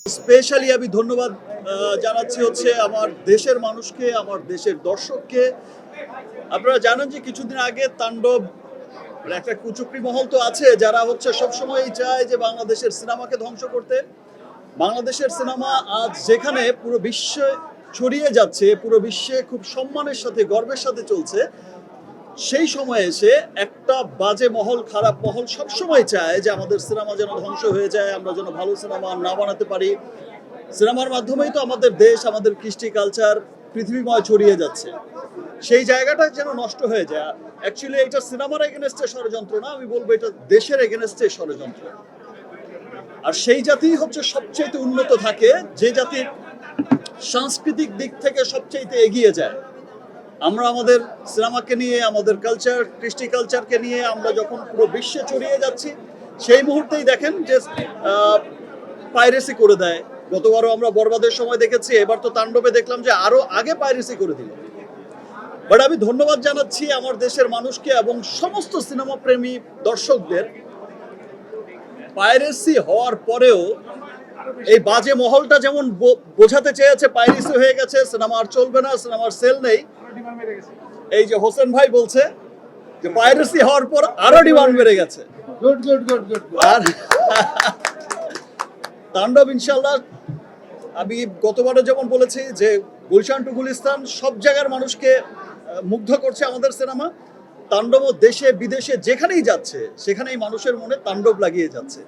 Specially আমি ধন্যবাদ জানাচ্ছি হচ্ছে আমার দেশের মানুষকে, আমার দেশের দর্শককে। আপনারা জানেন যে কিছুদিন আগে তাণ্ডব একটা কুচক্রী মহল তো আছে যারা হচ্ছে সবসময়ই চায় যে বাংলাদেশের সিনেমাকে ধ্বংস করতে। বাংলাদেশের সিনেমা আজ যেখানে পুরো বিশ্বে ছড়িয়ে যাচ্ছে, পুরো বিশ্বে খুব সম্মানের সাথে গর্বের সাথে চলছে, সেই সময় এসে একটা বাজে মহল, খারাপ মহল সবসময় চায় যে আমাদের সিনেমা যেন ধ্বংস হয়ে যায়, আমরা যেন ভালো সিনেমা না বানাতে পারি। সিনেমার মাধ্যমেই তো আমাদের দেশ, আমাদের কৃষ্টি কালচার পৃথিবীময় ছড়িয়ে যাচ্ছে, সেই জায়গাটা যেন নষ্ট হয়ে যায়। অ্যাকচুয়ালি এটা সিনেমার এগেনস্টে ষড়যন্ত্র না, আমি বলবো এটা দেশের এগেনস্টে ষড়যন্ত্র। আর সেই জাতি হচ্ছে সবচেয়ে উন্নত থাকে যে জাতির সাংস্কৃতিক দিক থেকে সবচেয়ে এগিয়ে যায়। আমরা আমাদের সিনেমাকে নিয়ে, আমাদের কালচার, কৃষ্টি কালচারকে নিয়ে আমরা যখন পুরো বিশ্বে ছড়িয়ে যাচ্ছি, সেই মুহূর্তেই দেখেন যে পাইরেসি করে দেয়। গতবারও আমরা বরবাদের সময় দেখেছি, এবার তো তাণ্ডবে দেখলাম যে আরো আগে পাইরেসি করে দিল। বাট আমি ধন্যবাদ জানাচ্ছি আমার দেশের মানুষকে এবং সমস্ত সিনেমা প্রেমী দর্শকদের। পাইরেসি হওয়ার পরেও এই বাজে মহলটা যেমন বোঝাতে চেয়েছে পাইরেসি হয়ে গেছে, সিনেমা আর চলবে না, সিনেমার সেল নেই, এই যে হোসেন ভাই বলছে যে পাইরেসি হওয়ার পর আরো ডিমান্ড বেড়ে গেছে। আর তাণ্ডব ইনশাল্লাহ, আমি গতবারও যেমন বলেছি যে গুলশান টু গুলিস্তান সব জায়গার মানুষকে মুগ্ধ করছে আমাদের সিনেমা। তাণ্ডব দেশে বিদেশে যেখানেই যাচ্ছে সেখানেই মানুষের মনে তাণ্ডব লাগিয়ে যাচ্ছে।